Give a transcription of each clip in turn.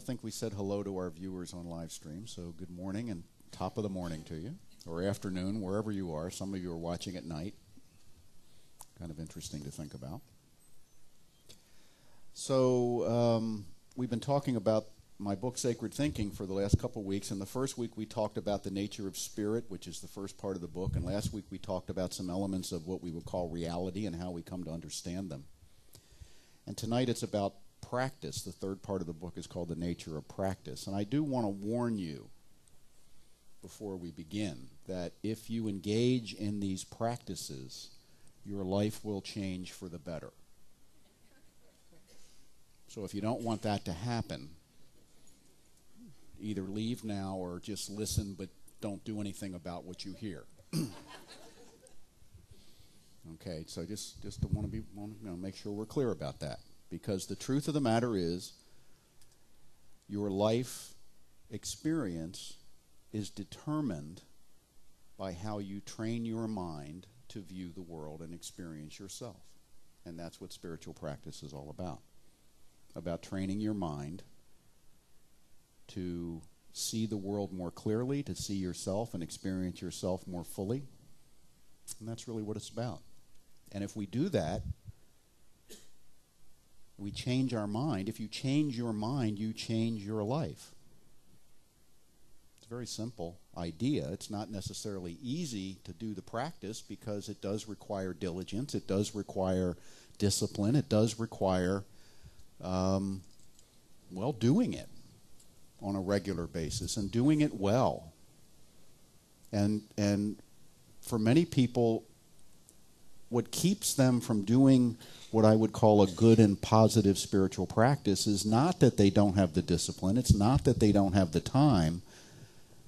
think we said hello to our viewers on live stream, so good morning and top of the morning to you, or afternoon, wherever you are. Some of you are watching at night. Kind of interesting to think about. So we've been talking about my book, Sacred Thinking, for the last couple of weeks. And the first week we talked about the nature of spirit, which is the first part of the book. And last week we talked about some elements of what we would call reality and how we come to understand them. And tonight it's about practice. The third part of the book is called The Nature of Practice. And I do want to warn you before we begin that if you engage in these practices, your life will change for the better. So if you don't want that to happen, either leave now or just listen, but don't do anything about what you hear. Okay, so just want to make sure we're clear about that, because the truth of the matter is your life experience is determined by how you train your mind to view the world and experience yourself. And that's what spiritual practice is all about training your mind to see the world more clearly, to see yourself and experience yourself more fully. And that's really what it's about. And if we do that, we change our mind. If you change your mind, you change your life. It's a very simple idea. It's not necessarily easy to do the practice because it does require diligence. It does require discipline. It does require, doing it on a regular basis and doing it well. And for many people, what keeps them from doing what I would call a good and positive spiritual practice is not that they don't have the discipline. It's not that they don't have the time.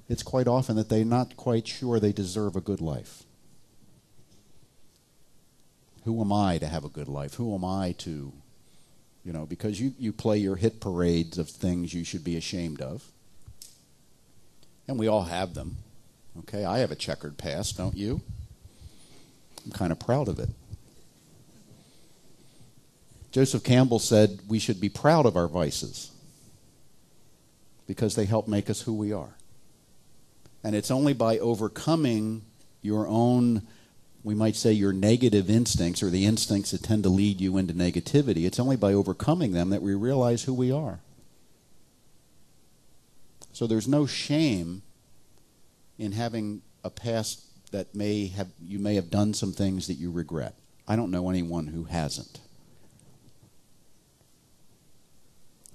It's quite often that they're not quite sure they deserve a good life. Who am I to have a good life? Who am I to, because you play your hit parades of things you should be ashamed of. And we all have them. Okay, I have a checkered past, don't you? I'm kind of proud of it. Joseph Campbell said we should be proud of our vices because they help make us who we are. And it's only by overcoming your own, we might say, your negative instincts, or the instincts that tend to lead you into negativity. It's only by overcoming them that we realize who we are. So there's no shame in having a past that you may have done some things that you regret. I don't know anyone who hasn't.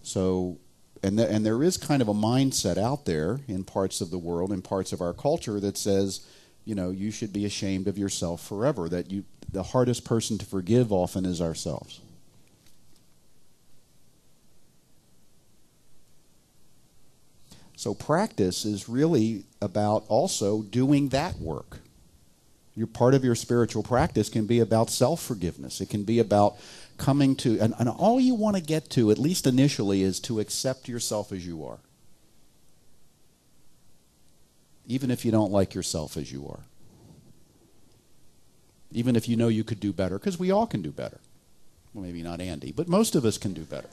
So, and there is kind of a mindset out there in parts of the world, in parts of our culture, that says, you should be ashamed of yourself forever. That the hardest person to forgive often is ourselves. So practice is really about also doing that work. Part of your spiritual practice can be about self-forgiveness. It can be about coming to, and all you want to get to, at least initially, is to accept yourself as you are. Even if you don't like yourself as you are. Even if you know you could do better, because we all can do better. Well, maybe not Andy, but most of us can do better.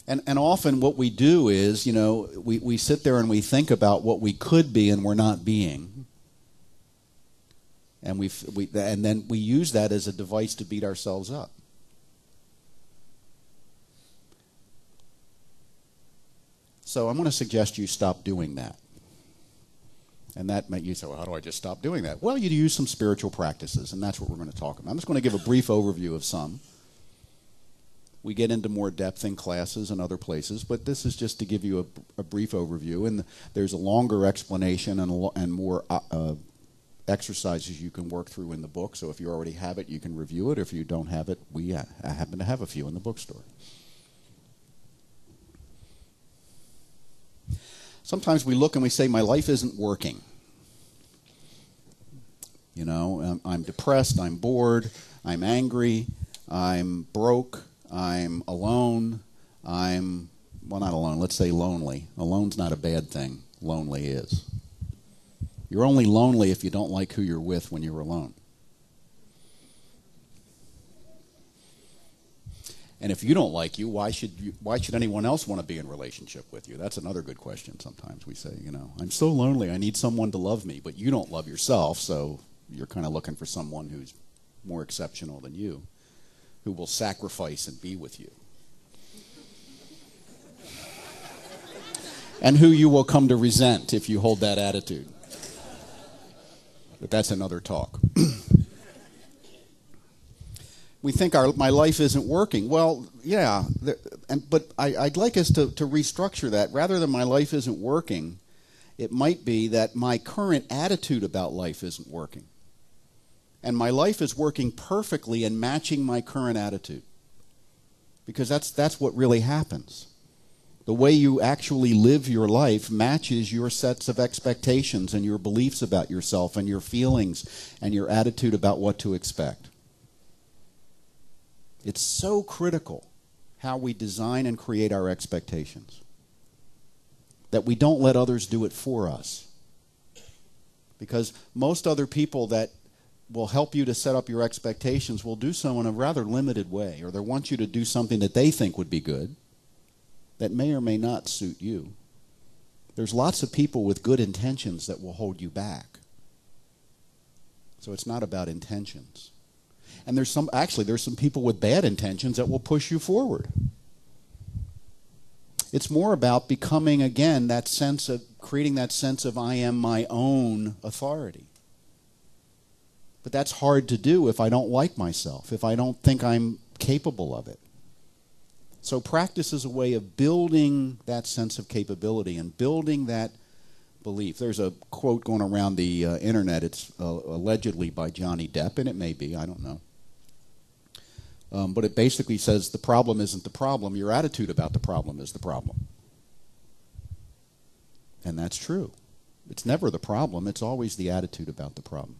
And often what we do is, we sit there and we think about what we could be and we're not being. And and then we use that as a device to beat ourselves up. So I'm going to suggest you stop doing that. And that you say, well, how do I just stop doing that? Well, you use some spiritual practices, and that's what we're going to talk about. I'm just going to give a brief overview of some. We get into more depth in classes and other places, but this is just to give you a brief overview. And there's a longer explanation and more exercises you can work through in the book. So if you already have it, you can review it. If you don't have it, we happen to have a few in the bookstore. Sometimes we look and we say, my life isn't working. I'm depressed, I'm bored, I'm angry, I'm broke, I'm alone, not alone, let's say lonely. Alone's not a bad thing. Lonely is. You're only lonely if you don't like who you're with when you're alone. And if you don't like you, why should anyone else want to be in a relationship with you? That's another good question sometimes we say, I'm so lonely, I need someone to love me, but you don't love yourself, so you're kind of looking for someone who's more exceptional than you, who will sacrifice and be with you. And who you will come to resent if you hold that attitude. But that's another talk. We think my life isn't working. Well, yeah, but I'd like us to restructure that. Rather than my life isn't working, it might be that my current attitude about life isn't working. And my life is working perfectly and matching my current attitude. Because that's what really happens. The way you actually live your life matches your sets of expectations and your beliefs about yourself and your feelings and your attitude about what to expect. It's so critical how we design and create our expectations that we don't let others do it for us. Because most other people that will help you to set up your expectations will do so in a rather limited way, or they want you to do something that they think would be good that may or may not suit you. There's lots of people with good intentions that will hold you back. So it's not about intentions. And there's some people with bad intentions that will push you forward. It's more about becoming, again, creating that sense of I am my own authority. But that's hard to do if I don't like myself, if I don't think I'm capable of it. So practice is a way of building that sense of capability and building that belief. There's a quote going around the internet. It's allegedly by Johnny Depp, and it may be, I don't know. But it basically says the problem isn't the problem. Your attitude about the problem is the problem. And that's true. It's never the problem. It's always the attitude about the problem.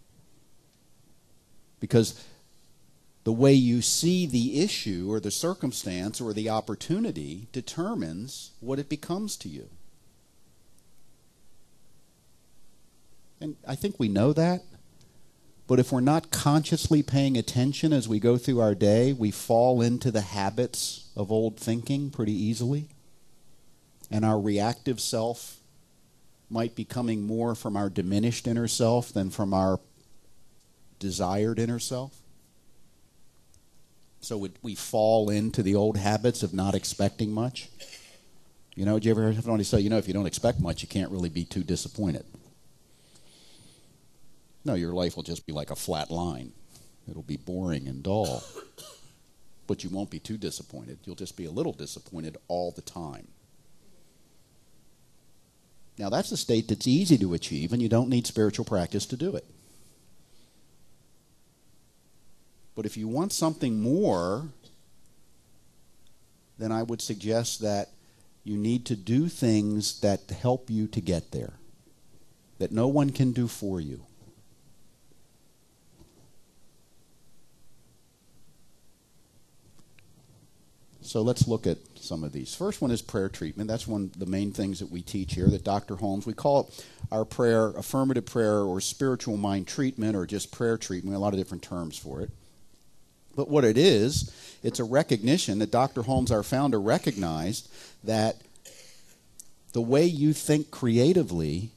Because the way you see the issue or the circumstance or the opportunity determines what it becomes to you. And I think we know that. But if we're not consciously paying attention as we go through our day, we fall into the habits of old thinking pretty easily. And our reactive self might be coming more from our diminished inner self than from our desired inner self. So we fall into the old habits of not expecting much. Did you ever hear somebody say, if you don't expect much, you can't really be too disappointed? No, your life will just be like a flat line. It'll be boring and dull. But you won't be too disappointed. You'll just be a little disappointed all the time. Now, that's a state that's easy to achieve, and you don't need spiritual practice to do it. But if you want something more, then I would suggest that you need to do things that help you to get there, that no one can do for you. So let's look at some of these. First one is prayer treatment. That's one of the main things that we teach here, that Dr. Holmes, we call it our prayer, affirmative prayer, or spiritual mind treatment, or just prayer treatment, a lot of different terms for it. But what it is, it's a recognition that Dr. Holmes, our founder, recognized that the way you think creatively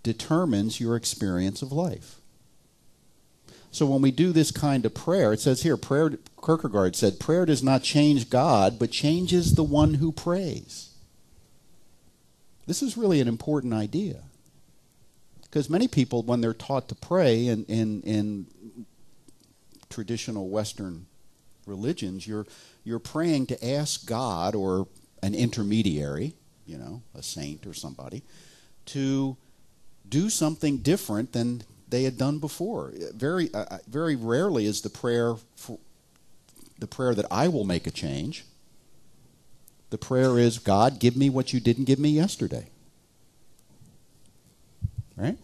determines your experience of life. So when we do this kind of prayer, it says here, Kierkegaard said, prayer does not change God, but changes the one who prays. This is really an important idea. Because many people, when they're taught to pray in traditional Western religions, you're praying to ask God or an intermediary, a saint or somebody, to do something different than they had done before. Very rarely is the prayer that I will make a change. The prayer is, God, give me what you didn't give me yesterday. Right?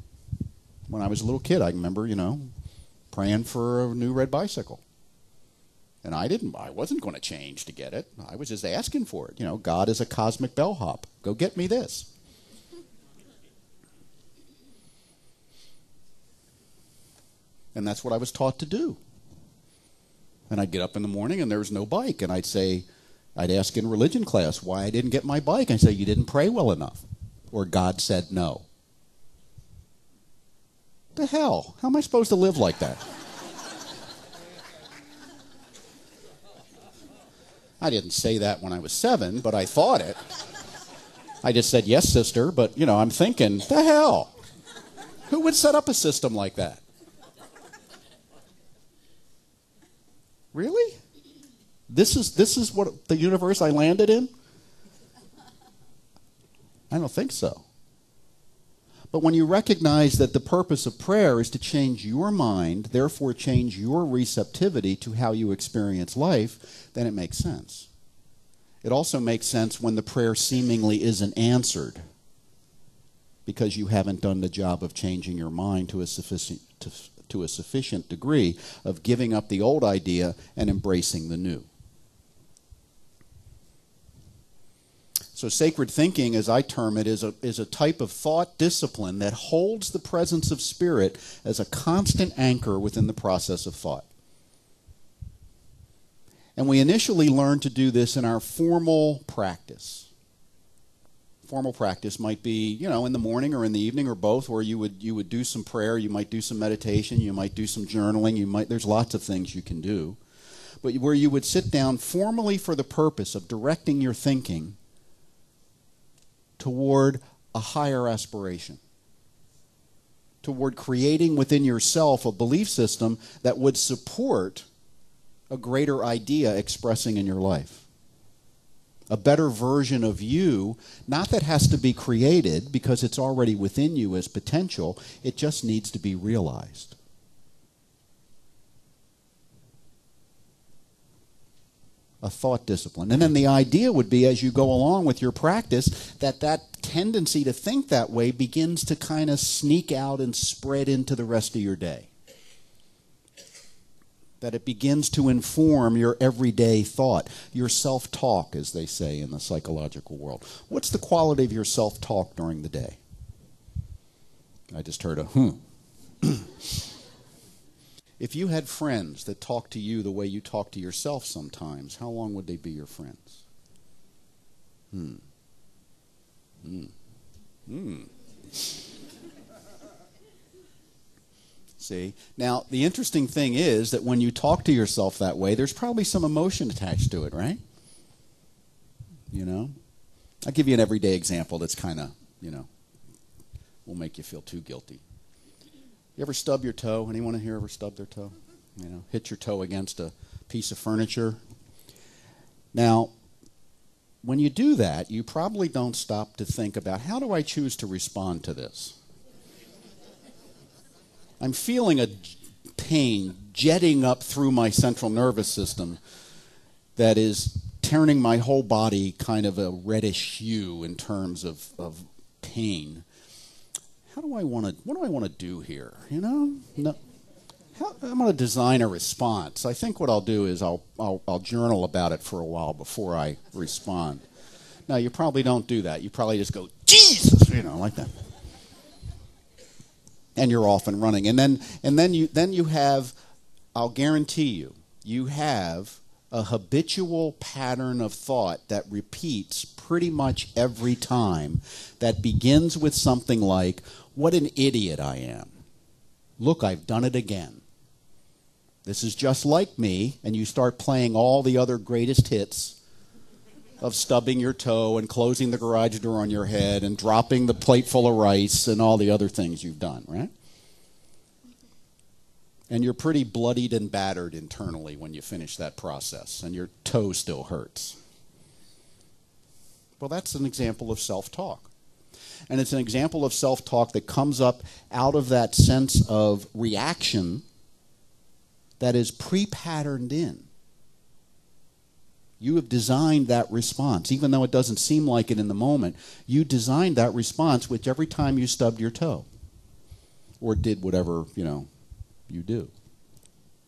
When I was a little kid, I remember, praying for a new red bicycle. And I wasn't going to change to get it. I was just asking for it. God is a cosmic bellhop. Go get me this. And that's what I was taught to do. And I'd get up in the morning and there was no bike. And I'd ask in religion class why I didn't get my bike. I'd say, you didn't pray well enough. Or God said no. The hell? How am I supposed to live like that? I didn't say that when I was 7, but I thought it. I just said, yes, sister, but, I'm thinking, the hell? Who would set up a system like that? Really? This is what the universe I landed in? I don't think so. But when you recognize that the purpose of prayer is to change your mind, therefore change your receptivity to how you experience life, then it makes sense. It also makes sense when the prayer seemingly isn't answered because you haven't done the job of changing your mind to a sufficient degree of giving up the old idea and embracing the new. So sacred thinking, as I term it, is a type of thought discipline that holds the presence of spirit as a constant anchor within the process of thought. And we initially learn to do this in our formal practice. Formal practice might be, in the morning or in the evening or both, where you would do some prayer, you might do some meditation, you might do some journaling, there's lots of things you can do. But where you would sit down formally for the purpose of directing your thinking toward a higher aspiration, toward creating within yourself a belief system that would support a greater idea expressing in your life. A better version of you, not that has to be created because it's already within you as potential, it just needs to be realized. A thought discipline. And then the idea would be, as you go along with your practice, that tendency to think that way begins to kind of sneak out and spread into the rest of your day. That it begins to inform your everyday thought, your self-talk, as they say in the psychological world. What's the quality of your self-talk during the day? I just heard a If you had friends that talked to you the way you talk to yourself sometimes, how long would they be your friends? See? Now, the interesting thing is that when you talk to yourself that way, there's probably some emotion attached to it, right? I'll give you an everyday example that's kind of, won't make you feel too guilty. You ever stub your toe? Anyone in here ever stub their toe? Hit your toe against a piece of furniture? Now, when you do that, you probably don't stop to think about, how do I choose to respond to this? I'm feeling a pain jetting up through my central nervous system that is turning my whole body kind of a reddish hue in terms of pain. What do I want to do here? No, I'm going to design a response. I think what I'll do is I'll journal about it for a while before I respond. Now, you probably don't do that. You probably just go, Jesus, like that. And you're off and running. And then you have, I'll guarantee you have a habitual pattern of thought that repeats pretty much every time, that begins with something like, what an idiot I am. Look, I've done it again. This is just like me, and you start playing all the other greatest hits of stubbing your toe and closing the garage door on your head and dropping the plate full of rice and all the other things you've done, right? And you're pretty bloodied and battered internally when you finish that process, and your toe still hurts. Well, that's an example of self-talk. And it's an example of self-talk that comes up out of that sense of reaction that is pre-patterned in. You have designed that response. Even though it doesn't seem like it in the moment, you designed that response which every time you stubbed your toe or did whatever, you do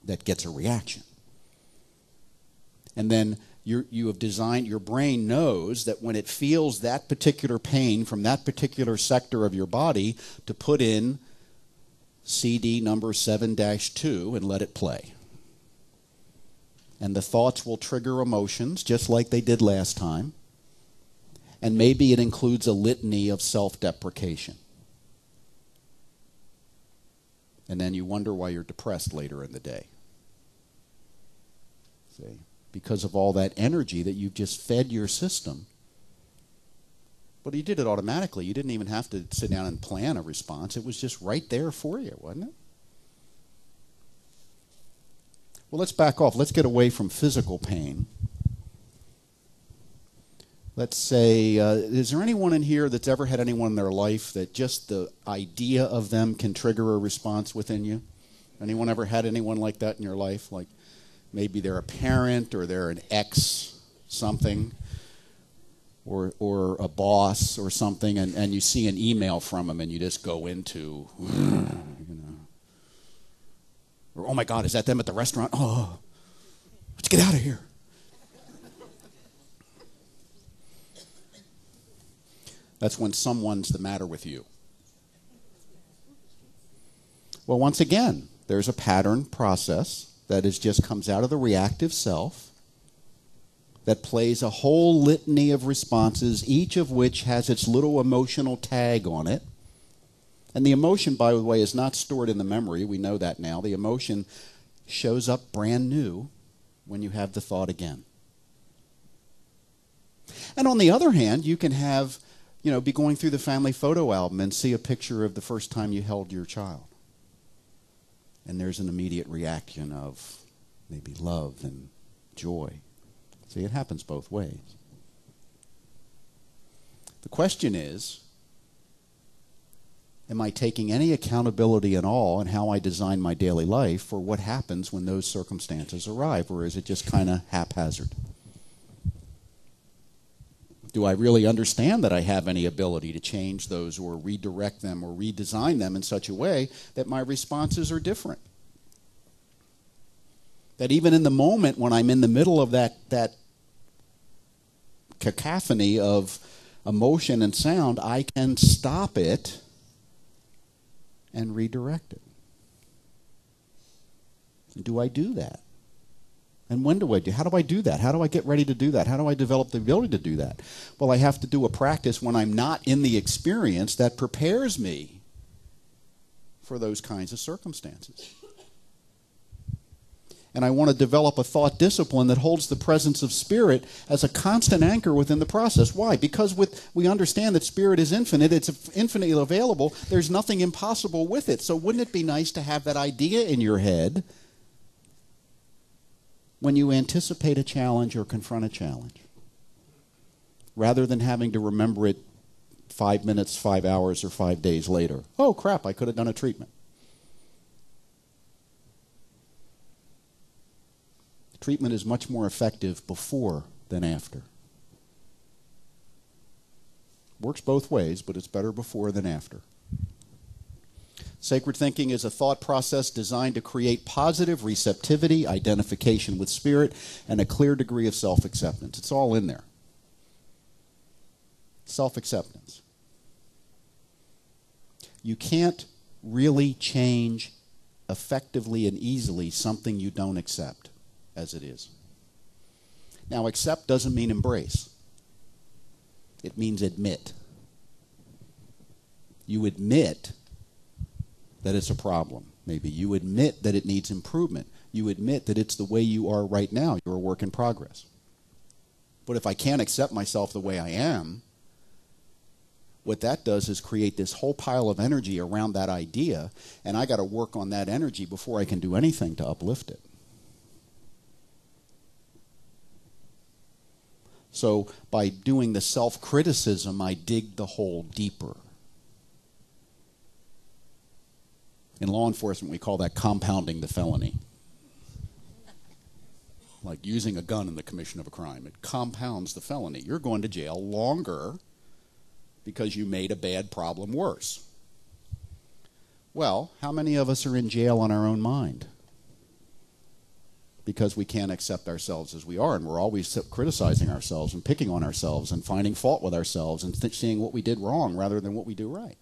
that gets a reaction. And then you have designed, your brain knows that when it feels that particular pain from that particular sector of your body, to put in CD number 7-2 and let it play. And the thoughts will trigger emotions, just like they did last time. And maybe it includes a litany of self-deprecation. And then you wonder why you're depressed later in the day. See? Because of all that energy that you've just fed your system. But you did it automatically. You didn't even have to sit down and plan a response. It was just right there for you, wasn't it? Well, let's back off. Let's get away from physical pain. Let's say, is there anyone in here that's ever had anyone in their life that just the idea of them can trigger a response within you? Anyone ever had anyone like that in your life? Like maybe they're a parent or they're an ex something or a boss or something, and you see an email from them and you just go into, or, oh my God, is that them at the restaurant? Oh, let's get out of here. That's when someone's the matter with you. Well, once again, there's a pattern process that just comes out of the reactive self that plays a whole litany of responses, each of which has its little emotional tag on it. And the emotion, by the way, is not stored in the memory. We know that now. The emotion shows up brand new when you have the thought again. And on the other hand, you can have, be going through the family photo album and see a picture of the first time you held your child. And there's an immediate reaction of maybe love and joy. See, it happens both ways. The question is, am I taking any accountability at all in how I design my daily life for what happens when those circumstances arrive, or is it just kind of haphazard? Do I really understand that I have any ability to change those or redirect them or redesign them in such a way that my responses are different? That even in the moment when I'm in the middle of that cacophony of emotion and sound, I can stop it and redirect it. Do I do that? And when do I do? How do I do that? How do I get ready to do that? How do I develop the ability to do that? Well, I have to do a practice when I'm not in the experience that prepares me for those kinds of circumstances. And I want to develop a thought discipline that holds the presence of spirit as a constant anchor within the process. Why? Because we understand that spirit is infinite. It's infinitely available. There's nothing impossible with it. So wouldn't it be nice to have that idea in your head when you anticipate a challenge or confront a challenge, rather than having to remember it 5 minutes, 5 hours, or 5 days later? Oh, crap, I could have done a treatment. Treatment is much more effective before than after. Works both ways, but it's better before than after. Sacred thinking is a thought process designed to create positive receptivity, identification with spirit, and a clear degree of self-acceptance. It's all in there. Self-acceptance. You can't really change effectively and easily something you don't accept as it is. Now, accept doesn't mean embrace. It means admit. You admit that it's a problem. Maybe you admit that it needs improvement. You admit that it's the way you are right now. You're a work in progress. But if I can't accept myself the way I am, what that does is create this whole pile of energy around that idea, and I got to work on that energy before I can do anything to uplift it. So by doing the self-criticism, I dig the hole deeper. In law enforcement, we call that compounding the felony. Like using a gun in the commission of a crime. It compounds the felony. You're going to jail longer because you made a bad problem worse. Well, how many of us are in jail on our own mind? Because we can't accept ourselves as we are, and we're always criticizing ourselves and picking on ourselves and finding fault with ourselves and seeing what we did wrong rather than what we do right.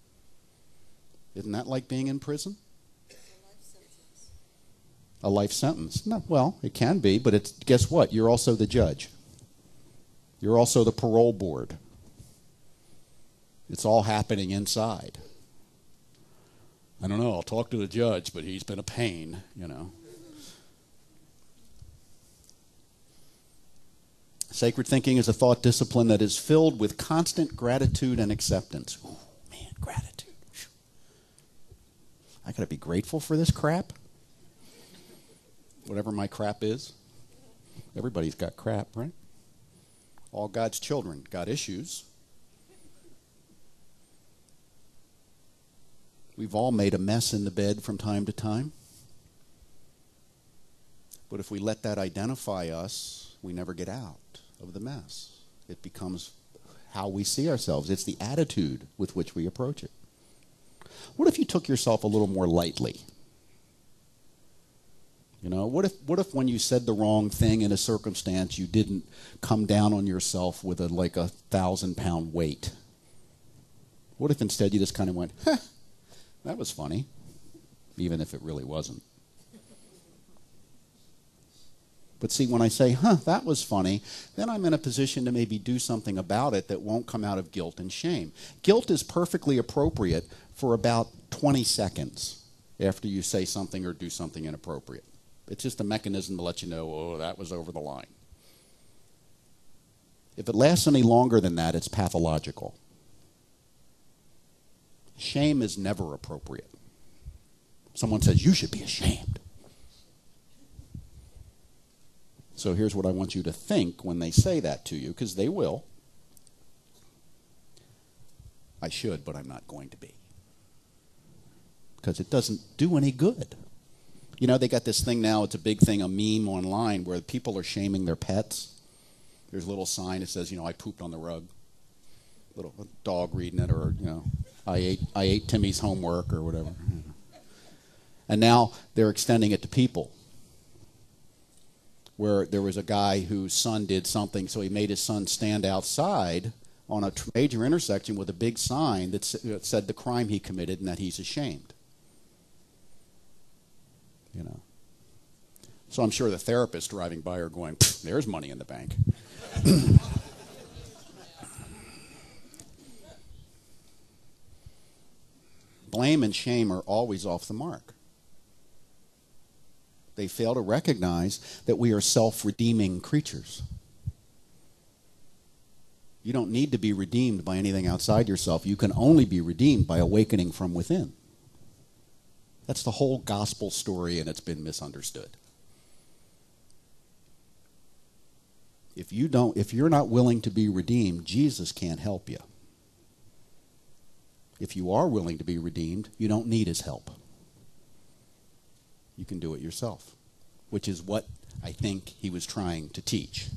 Isn't that like being in prison? a life sentence. No, well, it can be, but it's, guess what? You're also the judge. You're also the parole board. It's all happening inside. I don't know, I'll talk to the judge, but he's been a pain, you know. Sacred thinking is a thought discipline that is filled with constant gratitude and acceptance. Ooh, man, gratitude. I got to be grateful for this crap. Whatever my crap is. Everybody's got crap, right? All God's children got issues. We've all made a mess in the bed from time to time. But if we let that identify us, we never get out of the mess. It becomes how we see ourselves. It's the attitude with which we approach it. What if you took yourself a little more lightly? You know, what if when you said the wrong thing in a circumstance, you didn't come down on yourself with a 1,000-pound weight? What if instead you just kind of went, huh, that was funny, even if it really wasn't? But see, when I say, huh, that was funny, then I'm in a position to maybe do something about it that won't come out of guilt and shame. Guilt is perfectly appropriate for about 20 seconds after you say something or do something inappropriate. It's just a mechanism to let you know, oh, that was over the line. If it lasts any longer than that, it's pathological. Shame is never appropriate. Someone says, you should be ashamed. So here's what I want you to think when they say that to you, because they will. I should, but I'm not going to be. Because it doesn't do any good. You know, they got this thing now, it's a big thing, a meme online, where people are shaming their pets. There's a little sign that says, you know, I pooped on the rug. Little dog reading it, or, you know, I ate Timmy's homework, or whatever. And now they're extending it to people. Where there was a guy whose son did something, so he made his son stand outside on a major intersection with a big sign that said the crime he committed and that he's ashamed. You know. So I'm sure the therapists driving by are going, there's money in the bank. Blame and shame are always off the mark. They fail to recognize that we are self-redeeming creatures. You don't need to be redeemed by anything outside yourself. You can only be redeemed by awakening from within. That's the whole gospel story, and it's been misunderstood. If you're not willing to be redeemed, Jesus can't help you. If you are willing to be redeemed, you don't need his help. You can do it yourself, which is what I think he was trying to teach.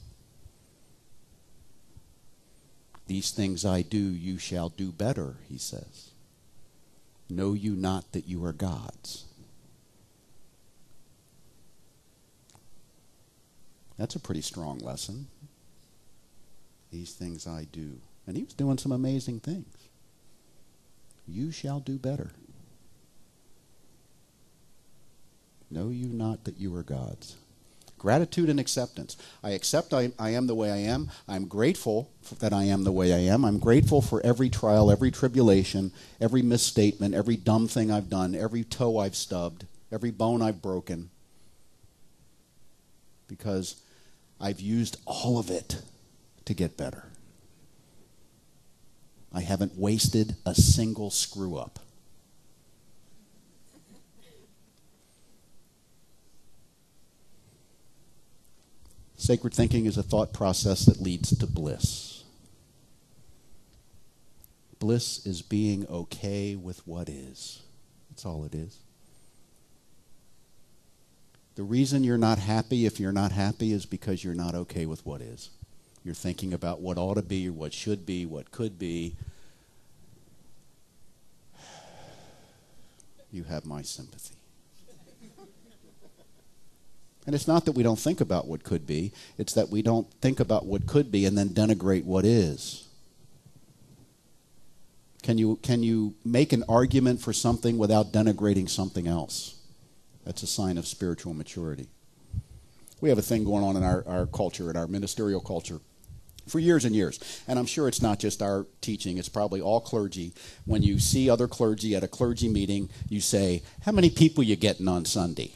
These things I do, you shall do better, he says. Know you not that you are God's? That's a pretty strong lesson. These things I do. And he was doing some amazing things. You shall do better. Know you not that you are God's? Gratitude and acceptance. I accept I am the way I am. I'm grateful that I am the way I am. I'm grateful for every trial, every tribulation, every misstatement, every dumb thing I've done, every toe I've stubbed, every bone I've broken. Because I've used all of it to get better. I haven't wasted a single screw up. Sacred thinking is a thought process that leads to bliss. Bliss is being okay with what is. That's all it is. The reason you're not happy, if you're not happy, is because you're not okay with what is. You're thinking about what ought to be, or what should be, what could be. You have my sympathy. And it's not that we don't think about what could be. It's that we don't think about what could be and then denigrate what is. Can you make an argument for something without denigrating something else? That's a sign of spiritual maturity. We have a thing going on in our culture, in our ministerial culture, for years and years. And I'm sure it's not just our teaching, it's probably all clergy. When you see other clergy at a clergy meeting, you say, how many people you getting on Sunday?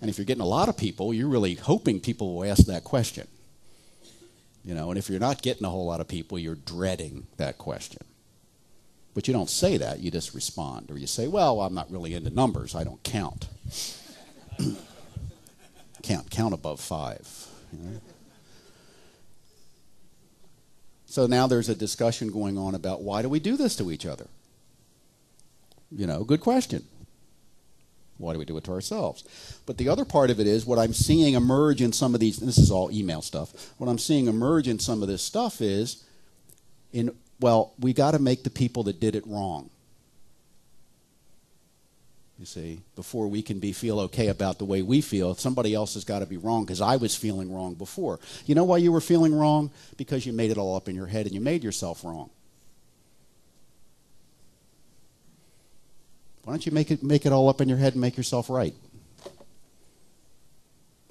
And if you're getting a lot of people, you're really hoping people will ask that question. You know, and if you're not getting a whole lot of people, you're dreading that question. But you don't say that, you just respond. Or you say, well, I'm not really into numbers, I don't count. Count above 5. You know? So now there's a discussion going on about why do we do this to each other? You know, good question. Why do we do it to ourselves? But the other part of it is what I'm seeing emerge in some of these, and this is all email stuff, what I'm seeing emerge in some of this stuff is, well, we got to make the people that did it wrong. You see, before we can feel okay about the way we feel, somebody else has got to be wrong because I was feeling wrong before. You know why you were feeling wrong? Because you made it all up in your head and you made yourself wrong. Why don't you make it all up in your head and make yourself right?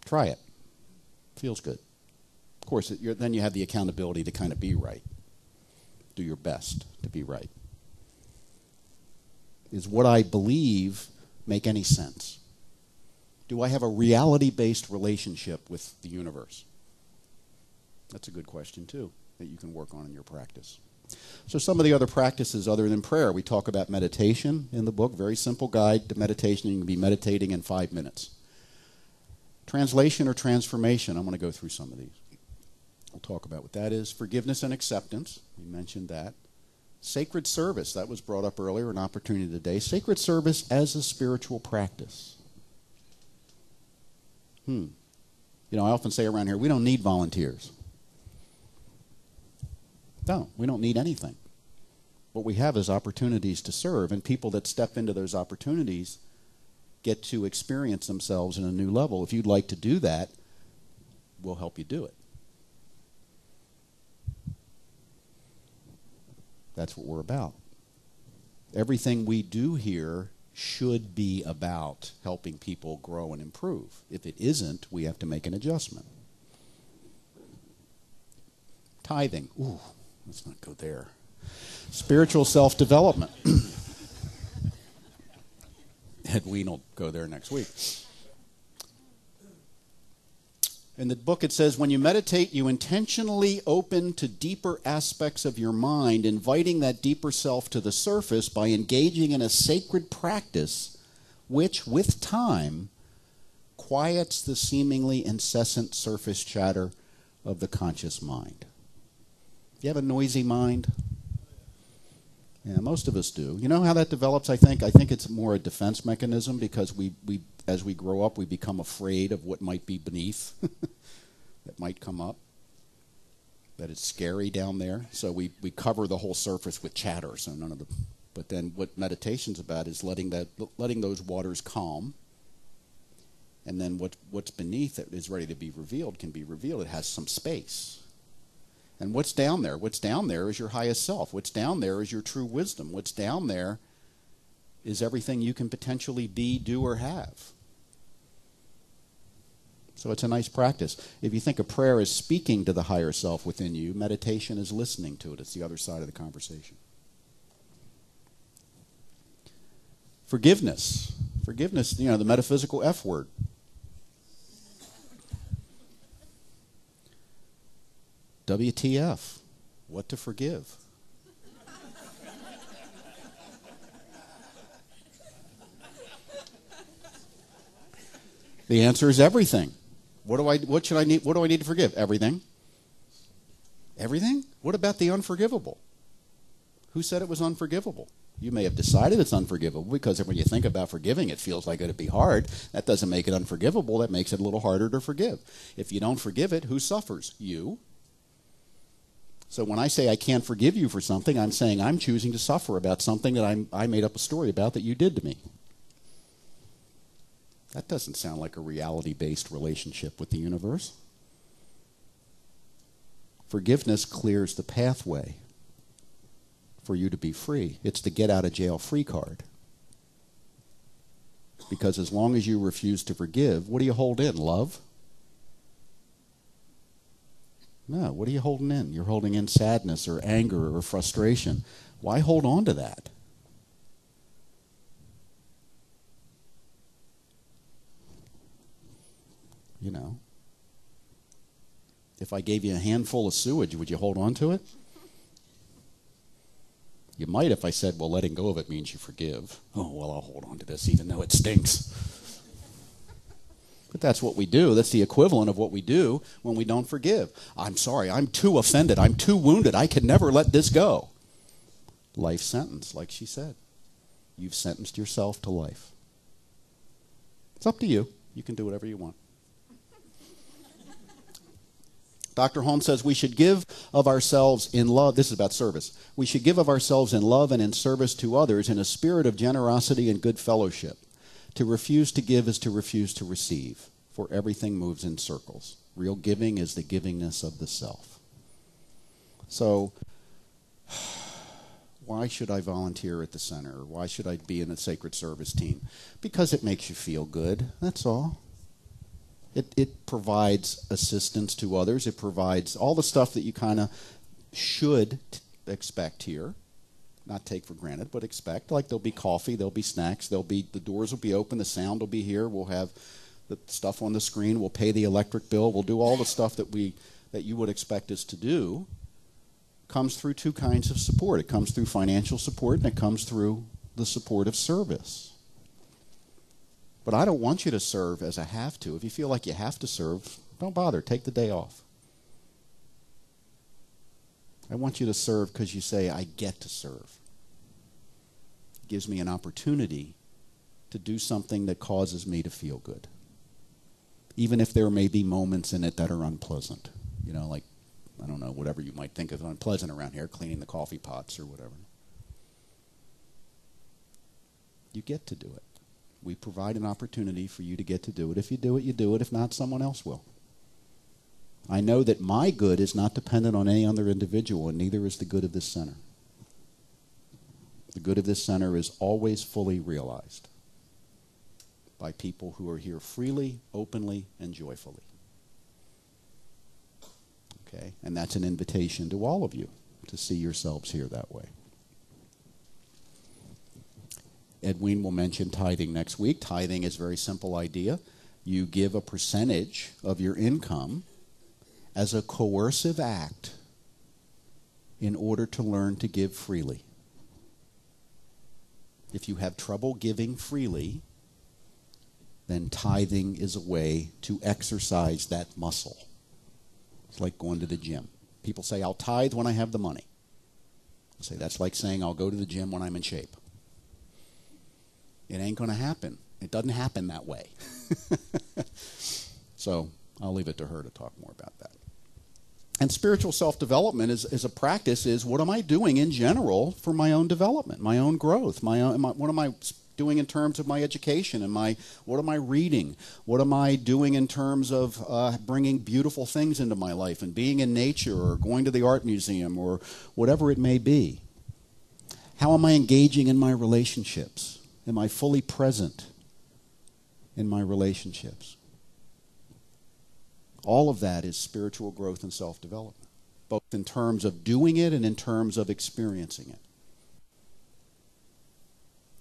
Try it. Feels good. Of course, then you have the accountability to kind of be right. Do your best to be right. Is what I believe make any sense? Do I have a reality-based relationship with the universe? That's a good question, too, that you can work on in your practice. So some of the other practices other than prayer, we talk about meditation in the book, very simple guide to meditation. You can be meditating in 5 minutes. Translation or transformation, I'm going to go through some of these. We'll talk about what that is. Forgiveness and acceptance, we mentioned that. Sacred service, that was brought up earlier, an opportunity today. Sacred service as a spiritual practice. You know, I often say around here, we don't need volunteers. No, we don't need anything. What we have is opportunities to serve, and people that step into those opportunities get to experience themselves in a new level. If you'd like to do that, we'll help you do it. That's what we're about. Everything we do here should be about helping people grow and improve. If it isn't, we have to make an adjustment. Tithing. Ooh, let's not go there. Spiritual self-development. Edwin will go there next week. In the book it says, when you meditate, you intentionally open to deeper aspects of your mind, inviting that deeper self to the surface by engaging in a sacred practice which, with time, quiets the seemingly incessant surface chatter of the conscious mind. You have a noisy mind? Yeah, most of us do. You know how that develops, I think? I think it's more a defense mechanism because we as we grow up, we become afraid of what might be beneath that might come up, that it's scary down there. So we cover the whole surface with chatter. So none of the. But then what meditation's about is letting those waters calm, and then what's beneath that is ready to be revealed can be revealed. It has some space. And what's down there? What's down there is your highest self. What's down there is your true wisdom. What's down there is everything you can potentially be, do, or have. So it's a nice practice. If you think of prayer as speaking to the higher self within you, meditation is listening to it. It's the other side of the conversation. Forgiveness. Forgiveness, you know, the metaphysical F word. WTF? What to forgive? The answer is everything. What do I need to forgive? Everything. Everything? What about the unforgivable? Who said it was unforgivable? You may have decided it's unforgivable because when you think about forgiving, it feels like it'd be hard. That doesn't make it unforgivable. That makes it a little harder to forgive. If you don't forgive it, who suffers? You. So when I say I can't forgive you for something, I'm saying I'm choosing to suffer about something that I made up a story about that you did to me. That doesn't sound like a reality-based relationship with the universe. Forgiveness clears the pathway for you to be free. It's the get-out-of-jail-free card. Because as long as you refuse to forgive, what do you hold in? Love? No, what are you holding in? You're holding in sadness or anger or frustration. Why hold on to that? You know, if I gave you a handful of sewage, would you hold on to it? You might if I said, well, letting go of it means you forgive. Oh, well, I'll hold on to this even though it stinks. But that's what we do. That's the equivalent of what we do when we don't forgive. I'm sorry, I'm too offended, I'm too wounded, I can never let this go. Life sentence, like she said. You've sentenced yourself to life. It's up to you. You can do whatever you want. Dr. Holmes says we should give of ourselves in love. This is about service. We should give of ourselves in love and in service to others in a spirit of generosity and good fellowship. To refuse to give is to refuse to receive, for everything moves in circles. Real giving is the givingness of the self. So, why should I volunteer at the center? Or why should I be in a sacred service team? Because it makes you feel good, that's all. It provides assistance to others. It provides all the stuff that you kind of should expect here. Not take for granted, but expect. Like there'll be coffee, there'll be snacks, the doors will be open, the sound will be here, we'll have the stuff on the screen, we'll pay the electric bill, we'll do all the stuff that you would expect us to do. Comes through two kinds of support. It comes through financial support and it comes through the support of service. But I don't want you to serve as a have to. If you feel like you have to serve, don't bother. Take the day off. I want you to serve because you say, I get to serve. It gives me an opportunity to do something that causes me to feel good. Even if there may be moments in it that are unpleasant. You know, like, I don't know, whatever you might think of unpleasant around here, cleaning the coffee pots or whatever. You get to do it. We provide an opportunity for you to get to do it. If you do it, you do it. If not, someone else will. I know that my good is not dependent on any other individual, and neither is the good of this center. The good of this center is always fully realized by people who are here freely, openly, and joyfully. Okay? And that's an invitation to all of you to see yourselves here that way. Edwin will mention tithing next week. Tithing is a very simple idea. You give a percentage of your income as a coercive act in order to learn to give freely. If you have trouble giving freely, then tithing is a way to exercise that muscle. It's like going to the gym. People say, I'll tithe when I have the money. I say, that's like saying, I'll go to the gym when I'm in shape. It ain't going to happen. It doesn't happen that way. So I'll leave it to her to talk more about that. And spiritual self-development is a practice is what am I doing in general for my own development, my own growth, what am I doing in terms of my education, what am I reading, what am I doing in terms of bringing beautiful things into my life and being in nature or going to the art museum or whatever it may be. How am I engaging in my relationships? Am I fully present in my relationships? All of that is spiritual growth and self-development, both in terms of doing it and in terms of experiencing it.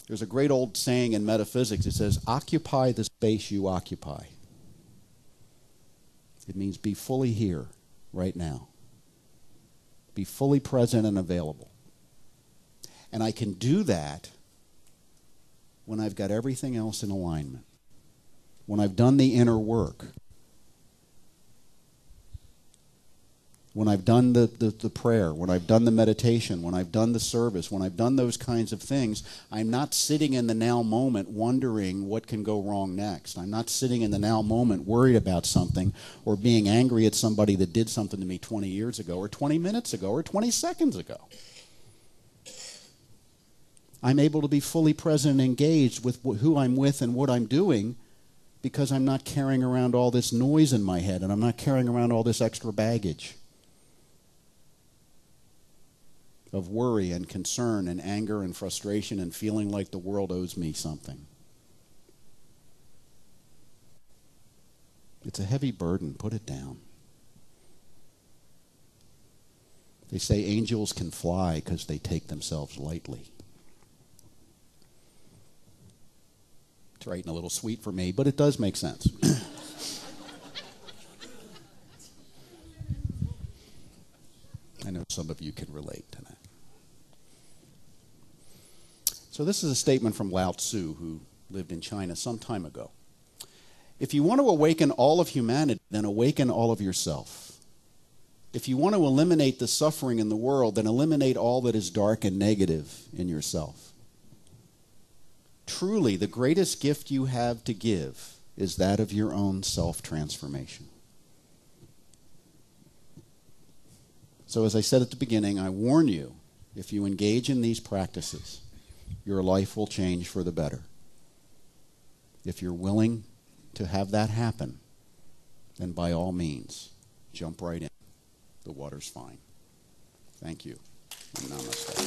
There's a great old saying in metaphysics. It says, occupy the space you occupy. It means be fully here, right now. Be fully present and available. And I can do that when I've got everything else in alignment. When I've done the inner work. When I've done the prayer, when I've done the meditation, when I've done the service, when I've done those kinds of things, I'm not sitting in the now moment wondering what can go wrong next. I'm not sitting in the now moment worried about something or being angry at somebody that did something to me 20 years ago or 20 minutes ago or 20 seconds ago. I'm able to be fully present and engaged with who I'm with and what I'm doing because I'm not carrying around all this noise in my head and I'm not carrying around all this extra baggage of worry and concern and anger and frustration and feeling like the world owes me something. It's a heavy burden. Put it down. They say angels can fly because they take themselves lightly. It's writing a little sweet for me, but it does make sense. I know some of you can relate to that. So this is a statement from Lao Tzu, who lived in China some time ago. If you want to awaken all of humanity, then awaken all of yourself. If you want to eliminate the suffering in the world, then eliminate all that is dark and negative in yourself. Truly, the greatest gift you have to give is that of your own self-transformation. So as I said at the beginning, I warn you, if you engage in these practices, your life will change for the better. If you're willing to have that happen, then by all means, jump right in. The water's fine. Thank you. And namaste.